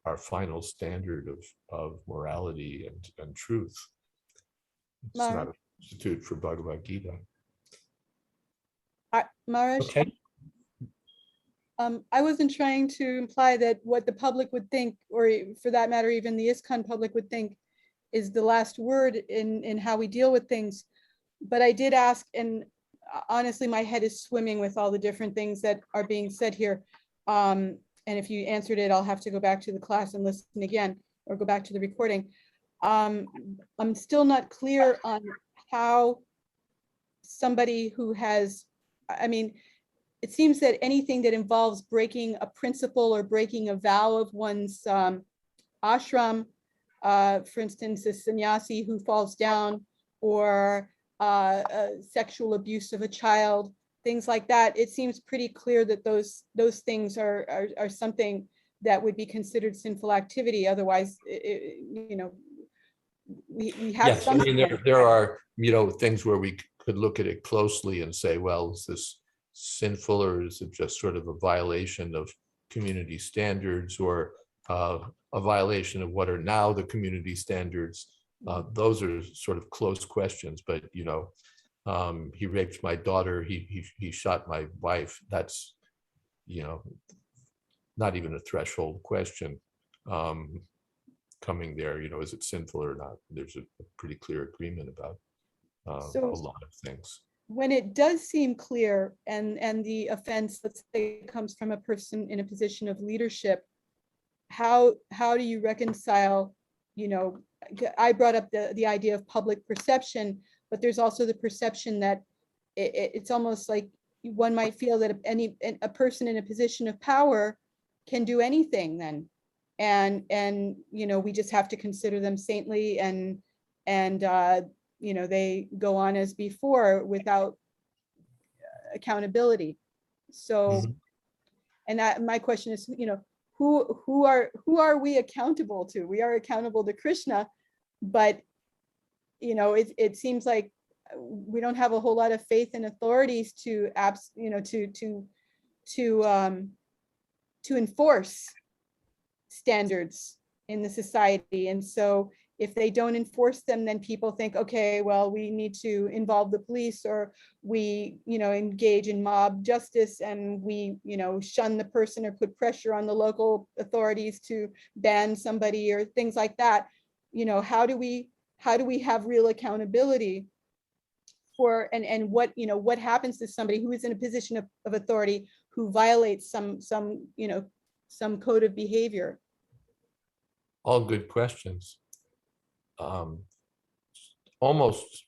B: our final standard of morality and truth. It's not a substitute for Bhagavad Gita.
C: Maharaj,
B: Okay.
C: I wasn't trying to imply that what the public would think, or for that matter, even the ISKCON public would think, is the last word in how we deal with things. But I did ask, and honestly, my head is swimming with all the different things that are being said here. And if you answered it, I'll have to go back to the class and listen again, or go back to the recording. I'm still not clear on how somebody who has, it seems that anything that involves breaking a principle or breaking a vow of one's ashram, for instance, a sannyasi who falls down, or sexual abuse of a child, things like that, it seems pretty clear that those things are something that would be considered sinful activity. Otherwise, we have
B: Yes,
C: some.
B: there are things where we could look at it closely and say, well, is this sinful, or is it just sort of a violation of community standards, or a violation of what are now the community standards? Those are sort of close questions, but he raped my daughter, he shot my wife. That's not even a threshold question coming there. Is it sinful or not? There's a pretty clear agreement about a lot of things.
C: When it does seem clear, and the offense, let's say, comes from a person in a position of leadership, how do you reconcile? I brought up the idea of public perception, but there's also the perception that it's almost like one might feel that a person in a position of power can do anything then, and we just have to consider them saintly, and they go on as before without accountability. So, and that my question is, who are we accountable to? We are accountable to Krishna, but it seems like we don't have a whole lot of faith in authorities to enforce standards in the society. And so if they don't enforce them, then people think, okay, well, we need to involve the police, or we, engage in mob justice, and we, shun the person or put pressure on the local authorities to ban somebody, or things like that. How do we have real accountability for, and what happens to somebody who is in a position of authority who violates some code of behavior?
B: All good questions. Almost,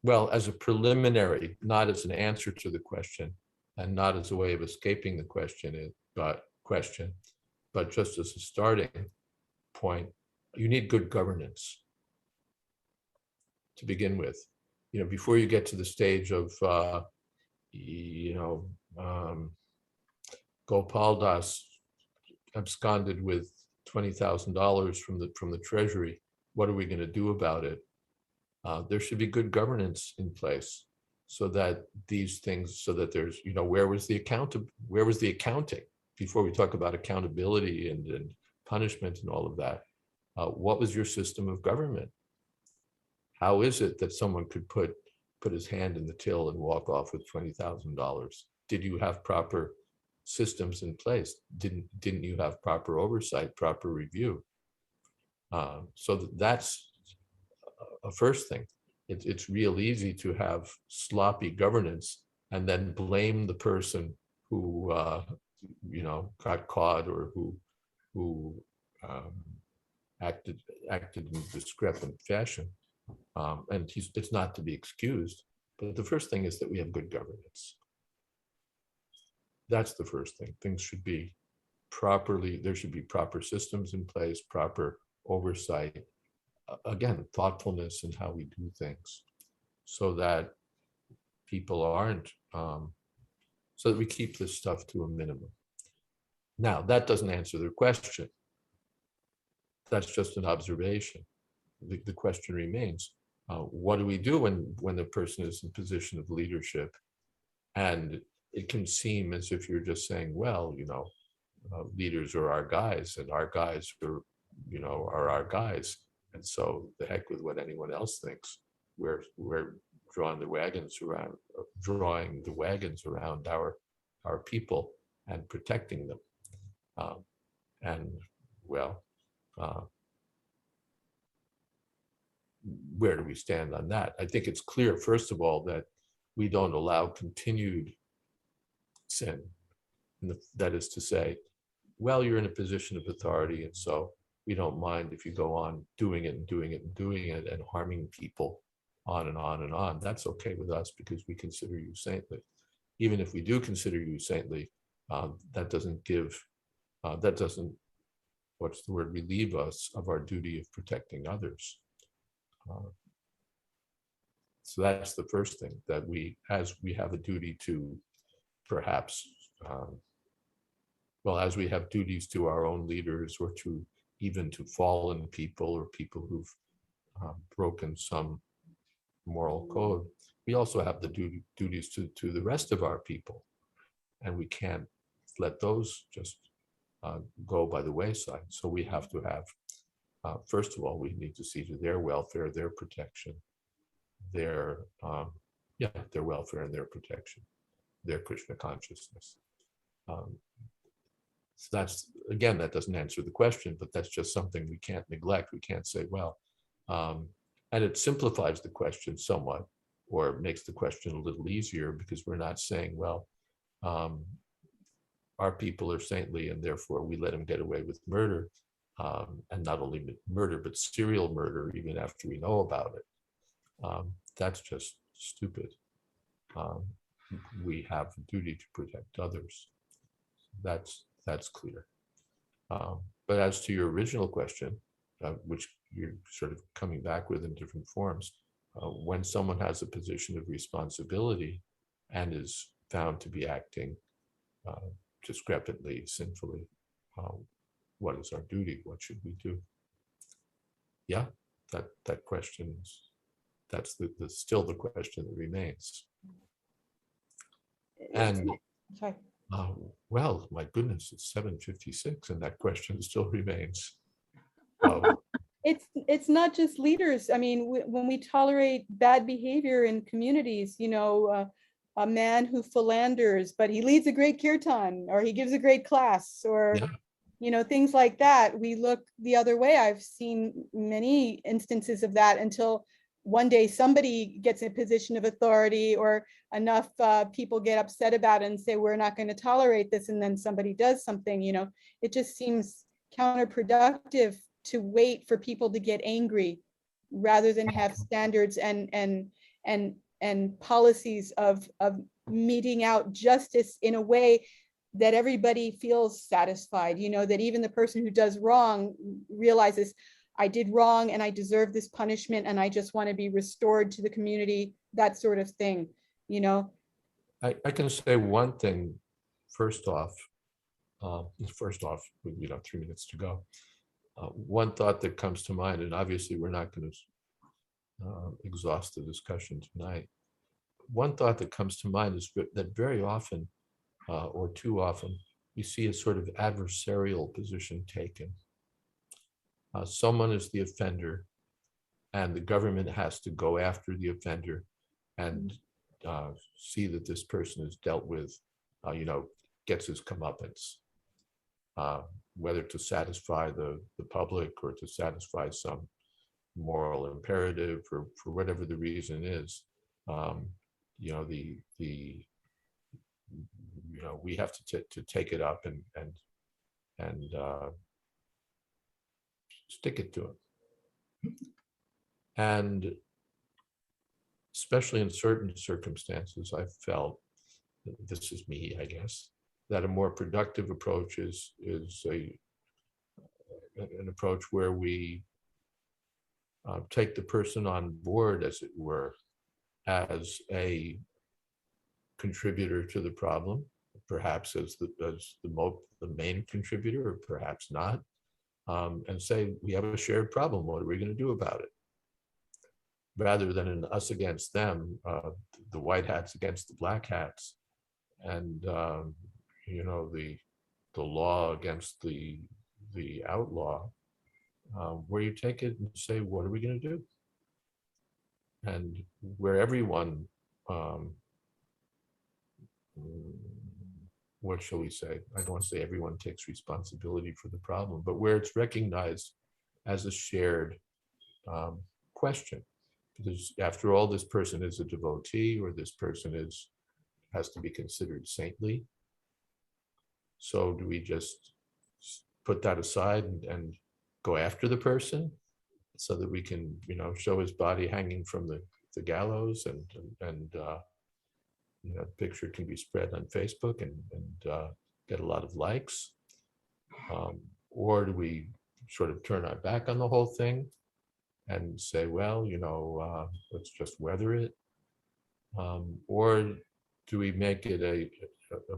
B: well, as a preliminary, not as an answer to the question, and not as a way of escaping the question, but just as a starting point, you need good governance to begin with. Before you get to the stage of Gopal Das absconded with $20,000 from the treasury. What are we going to do about it? There should be good governance in place, so that these things, so that there's, where was the accounting before we talk about accountability and punishment and all of that? What was your system of government? How is it that someone could put his hand in the till and walk off with $20,000? Did you have proper systems in place? Didn't you have proper oversight, proper review? So that's a first thing. It's real easy to have sloppy governance and then blame the person who got caught or who acted in discrepant fashion. And it's not to be excused. But the first thing is that we have good governance. That's the first thing. Things should be there should be proper systems in place, proper oversight, again, thoughtfulness in how we do things, so that people aren't, so that we keep this stuff to a minimum. Now, that doesn't answer their question. That's just an observation. The question remains, what do we do when a person is in position of leadership? And it can seem as if you're just saying, well, leaders are our guys, and our guys are our guys. And so the heck with what anyone else thinks. We're drawing the wagons around our people and protecting them. Where do we stand on that? I think it's clear, first of all, that we don't allow continued sin. And that is to say, well, you're in a position of authority, and so we don't mind if you go on doing it and doing it and doing it and harming people on and on and on. That's okay with us because we consider you saintly. Even if we do consider you saintly, that doesn't relieve us of our duty of protecting others. So that's the first thing, that as we have a duty to perhaps, as we have duties to our own leaders, or even to fallen people or people who've broken some moral code, we also have the duties to the rest of our people. And we can't let those just go by the wayside. So we have to have, first of all, we need to see to their welfare, their protection, their welfare and their protection, their Krishna consciousness. So that's, again, that doesn't answer the question, but that's just something we can't neglect. We can't say, and it simplifies the question somewhat, or makes the question a little easier, because we're not saying, our people are saintly and therefore we let them get away with murder, and not only murder, but serial murder, even after we know about it. That's just stupid. We have a duty to protect others. That's clear. But as to your original question, which you're sort of coming back with in different forms, when someone has a position of responsibility and is found to be acting discrepantly, sinfully, what is our duty? What should we do? Yeah, that question that's still the question that remains. And
C: Sorry.
B: well, my goodness, it's 7:56, and that question still remains.
C: It's not just leaders. I mean, when we tolerate bad behavior in communities, a man who philanders, but he leads a great kirtan, or he gives a great class, or things like that, we look the other way. I've seen many instances of that, until one day somebody gets in a position of authority, or enough people get upset about it and say, we're not going to tolerate this, and then somebody does something. It just seems counterproductive to wait for people to get angry, rather than have standards and policies of meting out justice in a way that everybody feels satisfied, that even the person who does wrong realizes, I did wrong and I deserve this punishment, and I just want to be restored to the community, that sort of thing.
B: I can say one thing first off, 3 minutes to go. One thought that comes to mind, and obviously we're not going to exhaust the discussion tonight. One thought that comes to mind is that very often, or too often, you see a sort of adversarial position taken. Someone is the offender, and the government has to go after the offender and see that this person is dealt with, gets his comeuppance, whether to satisfy the public or to satisfy some moral imperative or for whatever the reason is. You know, we have to take it up and stick it to him. And especially in certain circumstances, I felt, this is me, I guess, that a more productive approach is an approach where we take the person on board, as it were, as a contributor to the problem, perhaps as the main contributor, or perhaps not, and say, we have a shared problem. What are we going to do about it? Rather than an us against them, the white hats against the black hats, and you know, the law against the outlaw, where you take it and say, what are we going to do? And where everyone, what shall we say? I don't want to say everyone takes responsibility for the problem, but where it's recognized as a shared question. Because after all, this person is a devotee, or this person has to be considered saintly. So do we just put that aside and go after the person so that we can, you know, show his body hanging from the gallows, and you know, the picture can be spread on Facebook and get a lot of likes? Or do we sort of turn our back on the whole thing and say, well, you know, let's just weather it? Or do we make it a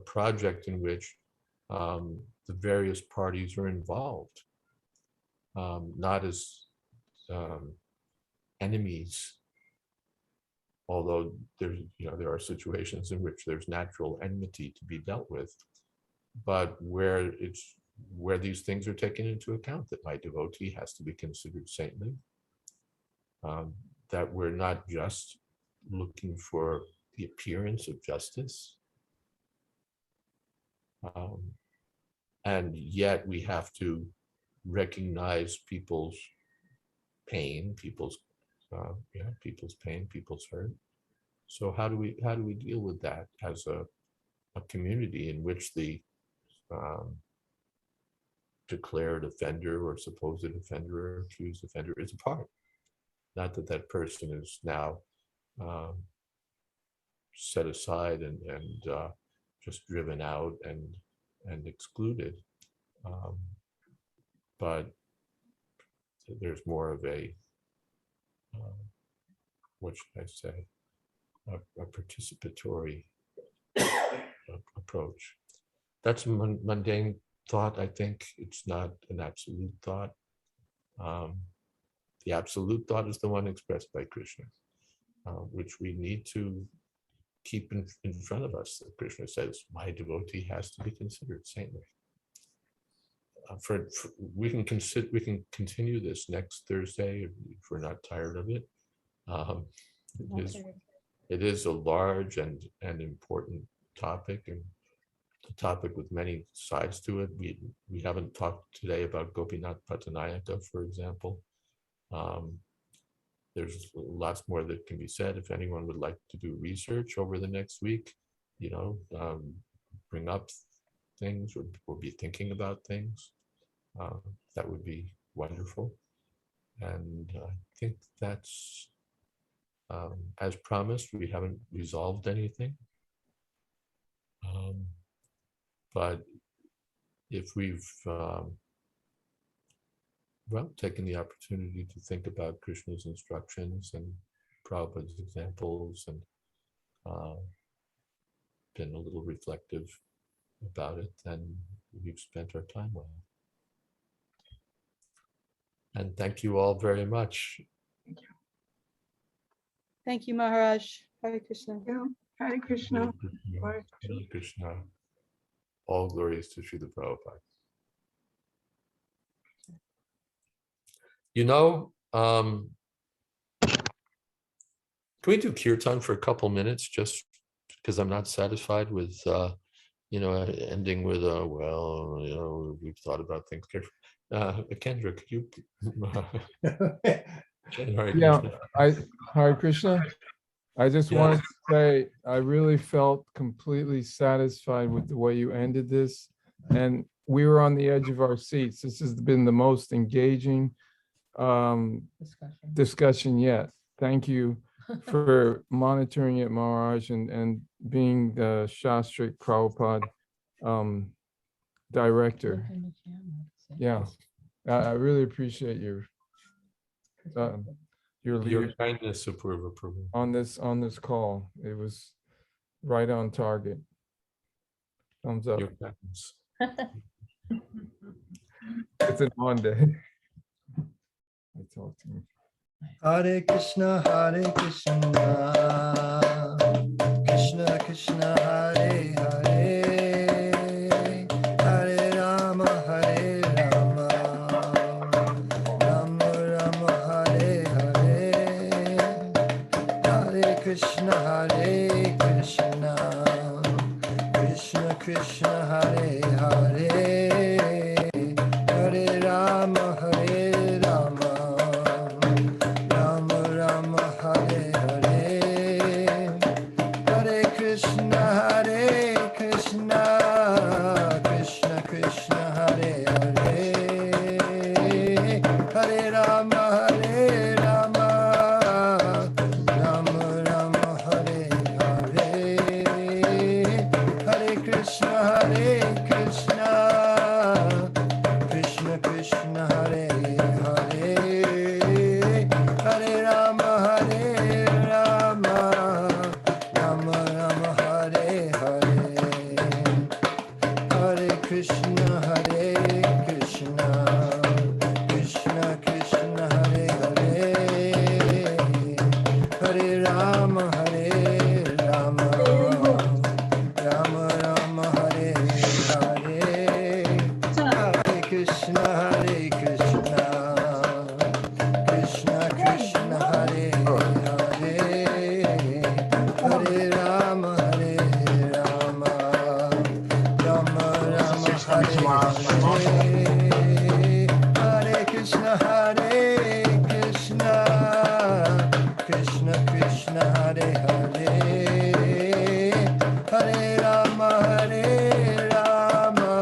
B: project in which the various parties are involved, not as enemies, although there are situations in which there's natural enmity to be dealt with, but where these things are taken into account, that my devotee has to be considered saintly, that we're not just looking for the appearance of justice, and yet we have to recognize people's pain, people's pain, people's hurt. So how do we deal with that as a community in which the declared offender or supposed offender or accused offender is a part? Not that that person is now set aside and just driven out and excluded, but there's more of a what should I say, a participatory approach. That's a mundane thought. I think it's not an absolute thought. The absolute thought is the one expressed by Krishna, which we need to keep in front of us. Krishna says, my devotee has to be considered saintly. We can continue this next Thursday if we're not tired of it. It is a large and important topic, and a topic with many sides to it. We haven't talked today about Gopinath Pattanayaka, for example. There's lots more that can be said. If anyone would like to do research over the next week, bring up things or be thinking about things, that would be wonderful. And I think that's, as promised, we haven't resolved anything. But if we've taken the opportunity to think about Krishna's instructions and Prabhupada's examples, and been a little reflective about it, then we've spent our time well. And thank you all very much.
C: Thank you, Maharaj. Hare Krishna.
D: Hare Krishna.
B: Hare Krishna. All glories to Srila Prabhupada. Can we do kirtan for a couple minutes, just because I'm not satisfied with ending with well, we've thought about things carefully. Kendra, could you? Hare
E: Yeah,
B: Krishna.
E: Hare Krishna. I just
B: Yes.
E: wanted to say, I really felt completely satisfied with the way you ended this. And we were on the edge of our seats. This has been the most engaging discussion yet. Thank you for monitoring it, Maharaj, and being the Shastric Prabhupada director. Yeah, I really appreciate your
B: Your
E: leadership
B: kindness, approval.
E: on this call. It was right on target. Thumbs up.
B: Your kindness.
E: It's an on day. I talked to him.
A: Hare Krishna, Krishna Krishna, Hare Hare, Hare Rama, Rama Rama, Hare Hare, Hare Krishna, Krishna Krishna, Hare Hare, Hare Rama, Rama Rama, Hare Hare, Hare Krishna, Krishna Krishna, Hare Hare, Hare Rama, Rama Rama, Hare Hare, Hare Krishna, Krishna Krishna, Hare Hare, Hare Rama, Rama Rama, Hare Hare, Hare Krishna, Krishna Krishna, Hare Hare, Hare Rama, Rama Rama, Hare Hare, Hare Krishna, Krishna Krishna, Hare Hare, Hare Rama, Rama Rama, Hare Hare, Hare Krishna, Krishna Krishna, Hare Hare, Hare Rama, Rama Rama, Hare Hare, Hare Krishna, Krishna Krishna, Hare Hare, Hare Rama,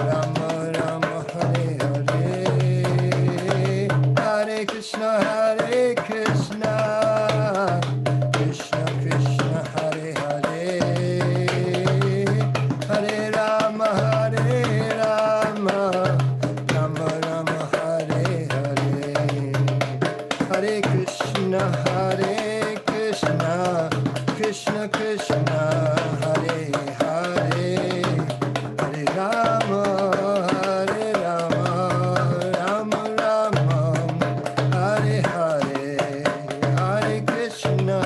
A: Rama Rama, Hare Hare, Hare Krishna, Krishna Krishna, Hare Hare, Hare Rama, Rama Rama, Hare Hare, Hare Krishna, Krishna Krishna, Hare Hare, Hare Rama, Rama Rama, Hare Hare, Hare Krishna,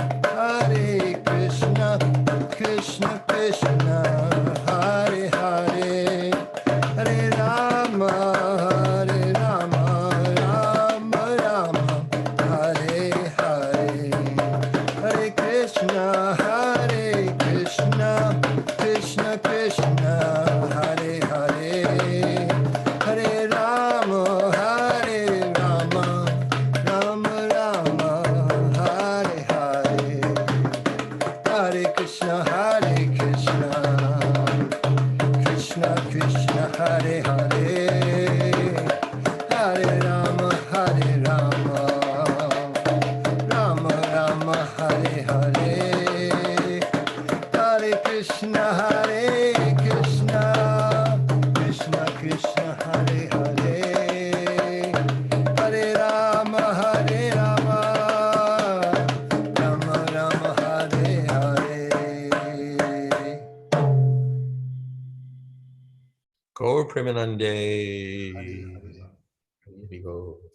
A: Krishna Krishna, Hare Hare, Hare Rama, Rama Rama, Hare Hare, Hare Krishna, Krishna Krishna, Hare Hare, Hare Rama, Rama Rama, Hare Hare, Hare Krishna, Krishna Krishna, Hare Hare, Hare Rama, Rama Rama, Hare Hare.
B: Gaur Premanande.
A: Hare Hare.
B: Here we go.